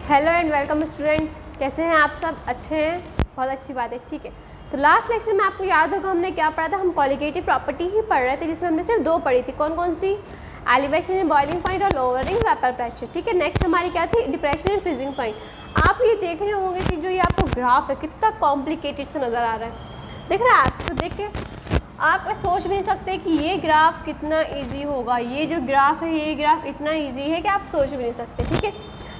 Hello and welcome students, कैसे हैं आप सब? अच्छे हैं, बहुत अच्छी बात है। ठीक है, तो लास्ट लेक्चर में आपको याद होगा हमने क्या पढ़ा था। हम कॉलिगेटिव प्रॉपर्टी ही पढ़ रहे थे, जिसमें हमने सिर्फ दो पढ़ी थी। कौन कौन सी? एलिवेशन एंड बॉइलिंग पॉइंट और लोअरिंग वेपर प्रेशर। ठीक है, नेक्स्ट हमारी क्या थी? Depression and freezing point. आप ये देख रहे होंगे कि जो ये आपको ग्राफ है कितना कॉम्प्लिकेटेड से नज़र आ रहा है। देख रहे हैं आप? इसको देख के आप सोच भी नहीं सकते कि ये ग्राफ कितना ईजी होगा। ये जो ग्राफ है, ये ग्राफ इतना ईजी है कि आप सोच भी नहीं सकते। ठीक है,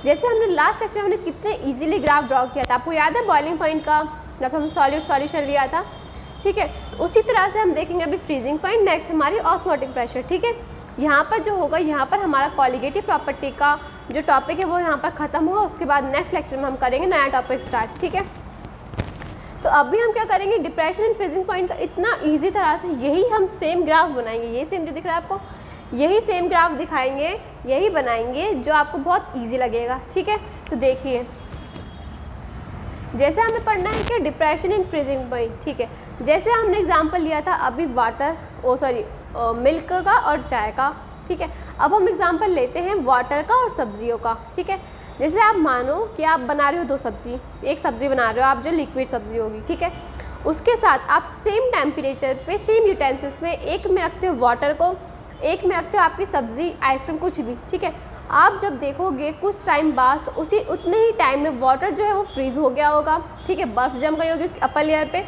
जैसे हमने लास्ट लेक्चर में हमने कितने इजीली ग्राफ ड्रॉ किया था, आपको याद है बॉइलिंग पॉइंट का, जब हम सॉल्यूशन लिया था। ठीक है, उसी तरह से हम देखेंगे अभी फ्रीजिंग पॉइंट, नेक्स्ट हमारी ऑस्मोटिक प्रेशर। ठीक है, यहाँ पर जो होगा, यहाँ पर हमारा कॉलिगेटिव प्रॉपर्टी का जो टॉपिक है वो यहाँ पर ख़त्म हुआ। उसके बाद नेक्स्ट लेक्चर में हम करेंगे नया टॉपिक स्टार्ट। ठीक है, तो अभी हम क्या करेंगे, डिप्रेशन एंड फ्रीजिंग पॉइंट का इतना ईजी तरह से यही हम सेम ग्राफ बनाएंगे। यही सेम जो दिख रहा है आपको, यही सेम ग्राफ दिखाएंगे, यही बनाएंगे जो आपको बहुत इजी लगेगा। ठीक है, तो देखिए जैसे हमें पढ़ना है कि डिप्रेशन एंड फ्रीजिंग पॉइंट। ठीक है, जैसे हमने एग्जांपल लिया था अभी मिल्क का और चाय का। ठीक है, अब हम एग्जांपल लेते हैं वाटर का और सब्जियों का। ठीक है, जैसे आप मानो कि आप बना रहे हो दो सब्जी, एक सब्जी बना रहे हो आप जो लिक्विड सब्जी होगी। ठीक है, उसके साथ आप सेम टेम्परेचर पे सेम यूटेंसिल्स में, एक में रखते हो वाटर को, एक में रखते हो आपकी सब्जी, आइसक्रीम, कुछ भी। ठीक है, आप जब देखोगे कुछ टाइम बाद तो उतने ही टाइम में वाटर जो है वो फ्रीज़ हो गया होगा। ठीक है, बर्फ़ जम गई होगी उसकी अपर लेयर पे,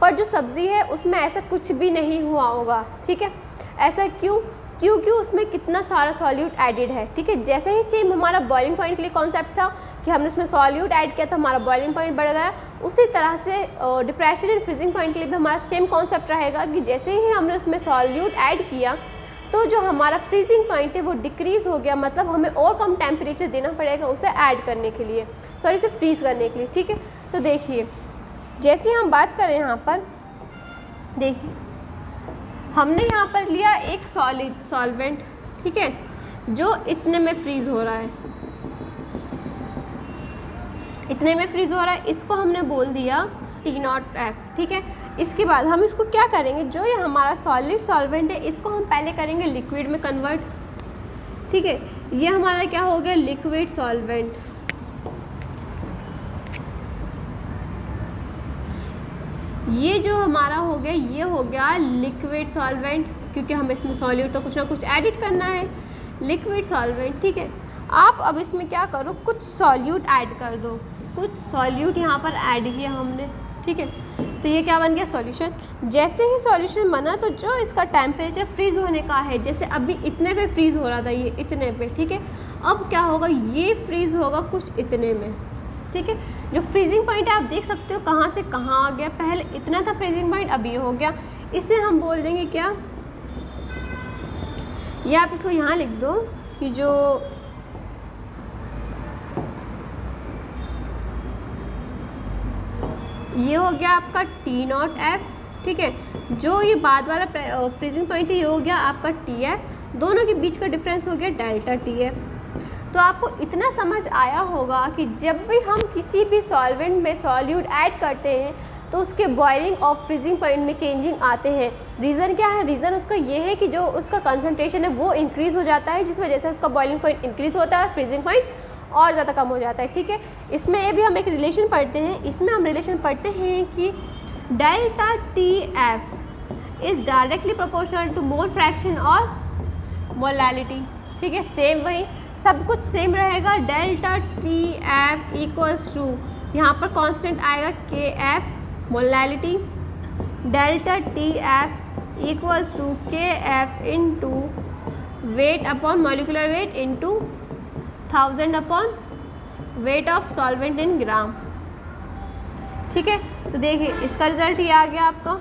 पर जो सब्ज़ी है उसमें ऐसा कुछ भी नहीं हुआ होगा। ठीक है, ऐसा क्यों? क्योंकि उसमें कितना सारा सॉल्यूट एडिड है। ठीक है, जैसे ही सेम हमारा बॉइलिंग पॉइंट के लिए कॉन्सेप्ट था कि हमने उसमें सॉल्यूट ऐड किया तो हमारा बॉइलिंग पॉइंट बढ़ गया, उसी तरह से डिप्रेशन एंड फ्रीजिंग पॉइंट के लिए भी हमारा सेम कॉन्सेप्ट रहेगा कि जैसे ही हमने उसमें सॉल्यूट ऐड किया तो जो हमारा फ्रीजिंग पॉइंट है वो डिक्रीज़ हो गया, मतलब हमें और कम टेम्परेचर देना पड़ेगा उसे ऐड करने के लिए, उसे फ्रीज़ करने के लिए। ठीक है, तो देखिए जैसे हम बात करें यहाँ पर, देखिए हमने यहाँ पर लिया एक सॉल्वेंट। ठीक है, जो इतने में फ्रीज़ हो रहा है, इतने में फ्रीज़ हो रहा है, इसको हमने बोल दिया T0F। ठीक है, इसके बाद हम इसको क्या करेंगे, जो ये हमारा सॉल्वेंट है इसको हम पहले करेंगे लिक्विड में कन्वर्ट। ठीक है, ये हमारा क्या हो गया, लिक्विड सॉल्वेंट। ये जो हमारा हो गया, ये हो गया लिक्विड सॉल्वेंट, क्योंकि हमें इसमें सॉल्यूट तो कुछ ना कुछ एडिट करना है, लिक्विड सॉल्वेंट। ठीक है, आप अब इसमें क्या करो, कुछ सॉल्यूट ऐड कर दो, कुछ सॉल्यूट यहाँ पर ऐड किया हमने। ठीक है, तो ये क्या बन गया, सॉल्यूशन। जैसे ही सॉल्यूशन बना तो जो इसका टेम्परेचर फ्रीज़ होने का है, जैसे अभी इतने पे फ्रीज़ हो रहा था, ये इतने पे। ठीक है, अब क्या होगा, ये फ्रीज़ होगा कुछ इतने में। ठीक है, जो फ्रीजिंग पॉइंट है आप देख सकते हो कहाँ से कहाँ आ गया, पहले इतना था फ्रीजिंग पॉइंट, अब ये हो गया। इसे हम बोल देंगे क्या, ये आप इसको यहाँ लिख दो कि जो ये हो गया आपका T0F। ठीक है, जो ये बाद वाला फ्रीजिंग पॉइंट है ये हो गया आपका TF, दोनों के बीच का डिफरेंस हो गया डेल्टा TF। तो आपको इतना समझ आया होगा कि जब भी हम किसी भी सॉल्वेंट में सॉल्यूट ऐड करते हैं तो उसके बॉइलिंग और फ्रीजिंग पॉइंट में चेंजिंग आते हैं। रीज़न क्या है? रीज़न उसका ये है कि जो उसका कंसंट्रेशन है वो इंक्रीज़ हो जाता है, जिस वजह से उसका बॉइलिंग पॉइंट इंक्रीज़ होता है, फ्रीजिंग पॉइंट और ज़्यादा कम हो जाता है। ठीक है, इसमें ये भी हम एक रिलेशन पढ़ते हैं, इसमें हम रिलेशन पढ़ते हैं कि delta TF is directly proportional to mole fraction और मोलैलिटी। ठीक है, सेम वही सब कुछ सेम रहेगा। डेल्टा TF इक्वल्स टू, यहाँ पर कांस्टेंट आएगा KF molality, delta TF equals to KF into weight upon molecular weight into 1000 upon weight of solvent in gram. ठीक है, तो देखिए इसका रिजल्ट ये आ गया आपका।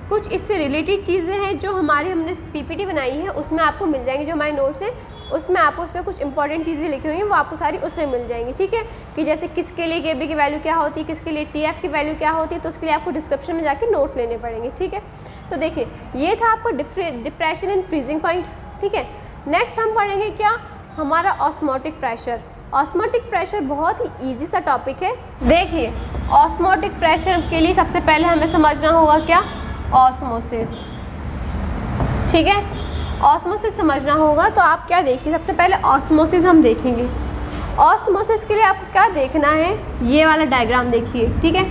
कुछ इससे रिलेटेड चीज़ें हैं जो हमने PPT बनाई है, उसमें आपको मिल जाएंगी, जो हमारे नोट्स हैं उसमें आपको उसमें कुछ इंपॉर्टेंट चीज़ें लिखी हुई हैं, वो आपको सारी उसमें मिल जाएंगी। ठीक है, कि जैसे किसके लिए KB की वैल्यू क्या होती है, किसके लिए TF की वैल्यू क्या होती है, तो उसके लिए आपको डिस्क्रिप्शन में जाके नोट्स लेने पड़ेंगे। ठीक है, तो देखिए ये था आपको डिप्रेशन एंड फ्रीजिंग पॉइंट। ठीक है, नेक्स्ट हम पढ़ेंगे क्या, हमारा ऑस्मोटिक प्रेशर। ऑस्मोटिक प्रेशर बहुत ही ईजी सा टॉपिक है। देखिए ऑस्मोटिक प्रेशर के लिए सबसे पहले हमें समझना होगा क्या, ऑस्मोसिस। ठीक है, ऑस्मोसिस समझना होगा, तो आप क्या देखिए, सबसे पहले ऑस्मोसिस हम देखेंगे। ऑस्मोसिस के लिए आपको क्या देखना है, ये वाला डायग्राम देखिए, ठीक है।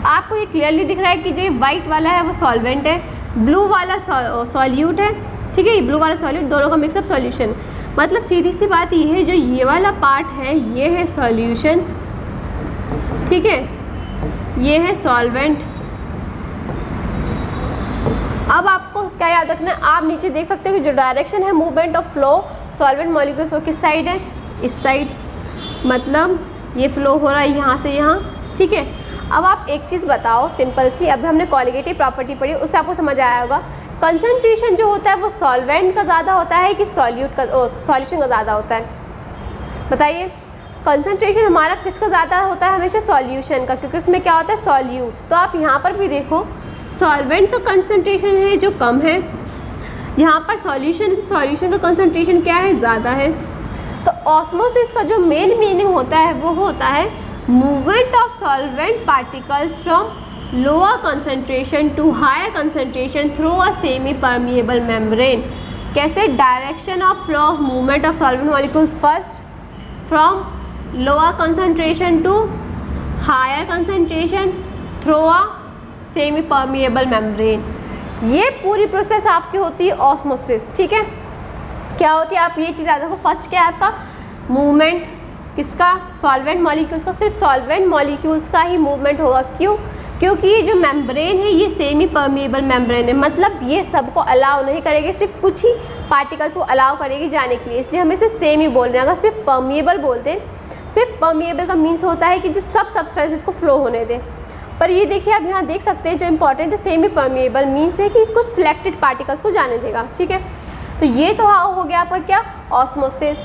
आपको ये क्लियरली दिख रहा है कि जो ये वाइट वाला है वो सॉल्वेंट है, ब्लू वाला सॉल्यूट है, ठीक है। ये ब्लू वाला सॉल्यूट, दोनों का मिक्सअप सॉल्यूशन। मतलब सीधी सी बात ये है, जो ये वाला पार्ट है ये है सॉल्यूशन, ठीक है, ये है सॉल्वेंट। अब आपको क्या याद रखना है, आप नीचे देख सकते हो कि जो डायरेक्शन है movement of flow solvent molecules, वो किस साइड है, इस साइड। मतलब ये फ्लो हो रहा है यहाँ से यहाँ, ठीक है। अब आप एक चीज़ बताओ सिंपल सी, अभी हमने कॉलिगेटिव प्रॉपर्टी पढ़ी, उससे आपको समझ आया होगा कंसंट्रेशन जो होता है वो सॉल्वेंट का ज़्यादा होता है कि सॉल्यूशन का ज़्यादा होता है, बताइए। कंसंट्रेशन हमारा किसका ज़्यादा होता है, हमेशा सॉल्यूशन का, क्योंकि उसमें क्या होता है सॉल्यूट। तो आप यहाँ पर भी देखो सॉल्वेंट का कंसंट्रेशन है जो कम है, यहाँ पर सॉल्यूशन का कंसंट्रेशन क्या है, ज़्यादा है। तो ऑस्मोसिस का जो मेन मीनिंग होता है वो होता है movement of solvent particles from lower concentration to higher concentration through a semi permeable membrane. कैसे, direction of flow of movement of solvent molecules first from lower concentration to higher concentration through a semi permeable membrane. ये पूरी process आपकी होती है osmosis, ठीक है। क्या होती है, आप ये चीज़ याद रखो, फर्स्ट क्या है आपका मूवमेंट, किसका, सॉल्वेंट मॉलिक्यूल्स का, सिर्फ सॉल्वेंट मॉलिक्यूल्स का ही मूवमेंट होगा। क्यों, क्योंकि ये जो मेम्ब्रेन है ये सेमी परमिएबल मेम्ब्रेन है, मतलब ये सबको अलाउ नहीं करेगी, सिर्फ कुछ ही पार्टिकल्स को अलाउ करेगी जाने के लिए, इसलिए हम इसे सेमी बोल रहे हैं। अगर सिर्फ परमिएबल बोलते हैं, सिर्फ परमिएबल का मीन्स होता है कि जो सब सब्सटेंसेस को फ्लो होने दें। पर ये देखिए आप यहाँ देख सकते हैं जो इंपॉर्टेंट है, सेमी परमिएबल मीन्स है कि कुछ सिलेक्टेड पार्टिकल्स को जाने देगा, ठीक है। तो ये तो हो गया आपका क्या, ऑस्मोसिस।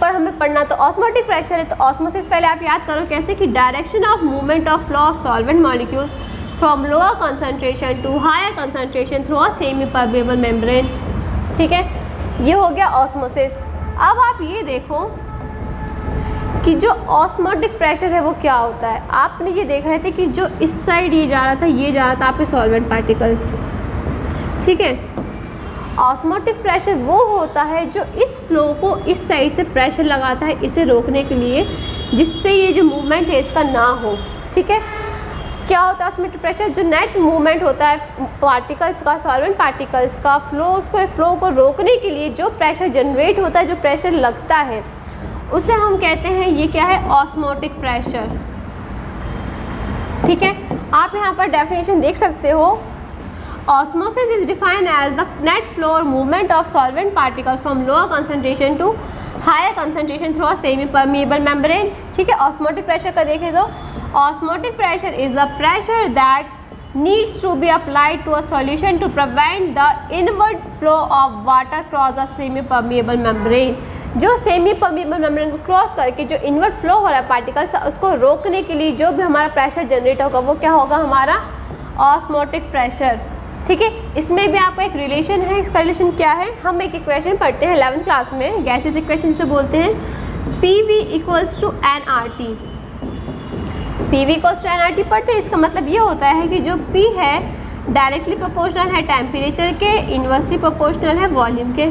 पर हमें पढ़ना तो ऑस्मोटिक प्रेशर है, तो ऑस्मोसिस पहले आप याद करो कैसे, कि direction of movement of flow of solvent molecules from lower concentration to higher concentration through a semi permeable membrane, ठीक है। ये हो गया ऑस्मोसिस। अब आप ये देखो कि जो ऑस्मोटिक प्रेशर है वो क्या होता है। आपने ये देख रहे थे कि जो इस साइड ये जा रहा था, ये जा रहा था आपके सॉल्वेंट पार्टिकल्स, ठीक है। ऑस्मोटिक प्रेशर वो होता है जो इस फ्लो को इस साइड से प्रेशर लगाता है इसे रोकने के लिए, जिससे ये जो मूवमेंट है इसका ना हो, ठीक है। क्या होता है ऑस्मोटिक प्रेशर, जो नेट मूवमेंट होता है पार्टिकल्स का, सॉल्वेंट पार्टिकल्स का, फ्लो को रोकने के लिए जो प्रेशर जनरेट होता है, जो प्रेशर लगता है, उसे हम कहते हैं, ये क्या है, ऑस्मोटिक प्रेशर, ठीक है। आप यहाँ पर डेफिनेशन देख सकते हो, osmosis is defined as the net flow और movement of solvent particles from lower concentration to higher concentration through a semi permeable membrane, ठीक है। ऑस्मोटिक प्रेशर का देखें तो osmotic pressure is the pressure that needs to be applied to a solution to prevent the inward flow of water across a semi permeable membrane। जो semi permeable membrane को cross करके जो invert flow हो रहा है particles, उसको रोकने के लिए जो भी हमारा प्रेशर जनरेट होगा वो क्या होगा, हमारा ऑस्मोटिक प्रेशर, ठीक है। इसमें भी आपको एक रिलेशन है, इसका रिलेशन क्या है, हम एक इक्वेशन पढ़ते हैं 11th क्लास में, गैसेस इक्वेशन से बोलते हैं, PV equals to nRT। PV equals to nRT पढ़ते हैं, इसका मतलब ये होता है कि जो P है डायरेक्टली प्रोपोर्शनल है टेम्परेचर के, इन्वर्सली प्रोपोर्शनल है वॉल्यूम के,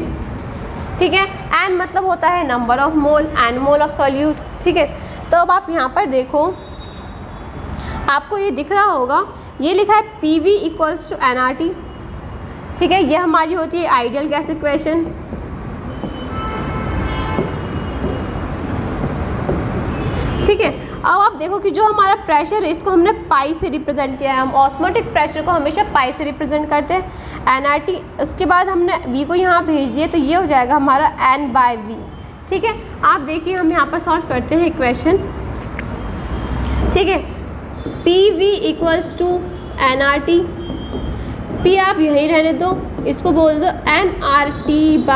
ठीक है। N मतलब होता है number of mole, N mole of solute, ठीक है। तो अब आप यहाँ पर देखो, आपको ये दिख रहा होगा, ये लिखा है PV इक्वल्स टू nRT, ठीक है। ये हमारी होती है आइडियल गैस इक्वेशन, ठीक है। अब आप देखो कि जो हमारा प्रेशर है इसको हमने पाई से रिप्रेजेंट किया है, हम ऑस्मोटिक प्रेशर को हमेशा पाई से रिप्रेजेंट करते हैं, nRT। उसके बाद हमने V को यहाँ भेज दिया, तो ये हो जाएगा हमारा N/V, ठीक है। आप देखिए हम यहाँ पर सॉल्व करते हैं इक्वेशन, ठीक है। PV equals to nRT, P आप यहीं रहने दो, इसको बोल दो nRT/V,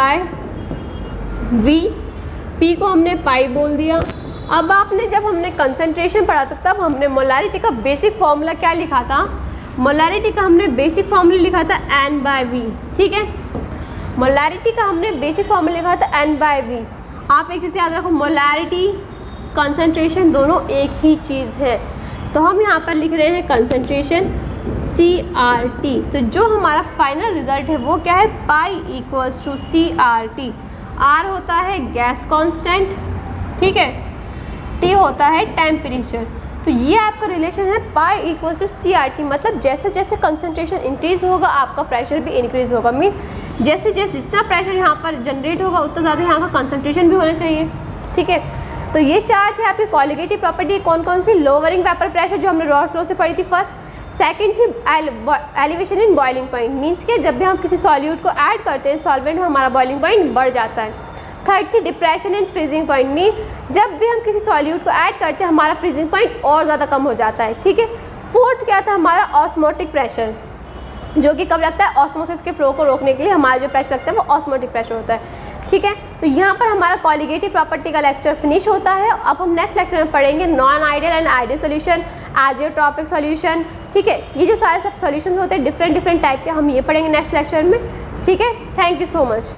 P को हमने पाई बोल दिया। अब आपने जब हमने कंसंट्रेशन पढ़ा था तब हमने मोलारिटी का बेसिक फार्मूला क्या लिखा था, मोलारिटी का हमने बेसिक फार्मूला लिखा था N/V, ठीक है। मोलारिटी का हमने बेसिक फार्मूला लिखा था N/V। आप एक चीज़ याद रखो, मोलारिटी कंसंट्रेशन दोनों एक ही चीज़ है, तो हम यहाँ पर लिख रहे हैं कंसंट्रेशन CRT। तो जो हमारा फाइनल रिजल्ट है वो क्या है, pi equals to CRT। R होता है गैस कांस्टेंट, ठीक है। T होता है टेम्परेचर। तो ये आपका रिलेशन है पाई इक्वल टू CRT, मतलब जैसे जैसे कंसनट्रेशन इंक्रीज होगा आपका प्रेशर भी इंक्रीज होगा। मीन्स जैसे जैसे जितना प्रेशर यहाँ पर जनरेट होगा उतना ज़्यादा यहाँ का कंसनट्रेशन भी होना चाहिए, ठीक है। तो ये चार थे आपकी कॉलिगेटिव प्रॉपर्टी। कौन कौन सी? लोअरिंग वेपर प्रेशर जो हमने रॉल्स लॉ से पढ़ी थी फर्स्ट। सेकंड थी elevation in boiling point, means कि जब भी हम किसी सॉल्यूट को ऐड करते हैं सॉल्वेंट में हमारा बॉइलिंग पॉइंट बढ़ जाता है। थर्ड थी depression in freezing point, mean जब भी हम किसी सॉल्यूट को ऐड करते हैं हमारा फ्रीजिंग पॉइंट और ज़्यादा कम हो जाता है, ठीक है। फोर्थ क्या था? हमारा ऑस्मोटिक प्रेशर, जो कि कब लगता है? ऑस्मोसिस के फ्लो को रोकने के लिए हमारा जो प्रेशर लगता है वो ऑस्मोटिक प्रेशर होता है, ठीक है। तो यहाँ पर हमारा कॉलिगेटिव प्रॉपर्टी का लेक्चर फिनिश होता है। अब हम नेक्स्ट लेक्चर में पढ़ेंगे non ideal and ideal solution, isotropic solution, ठीक है। ये जो सारे सब सोल्यूशन होते हैं डिफरेंट टाइप के, हम ये पढ़ेंगे नेक्स्ट लेक्चर में, ठीक है। Thank you so much.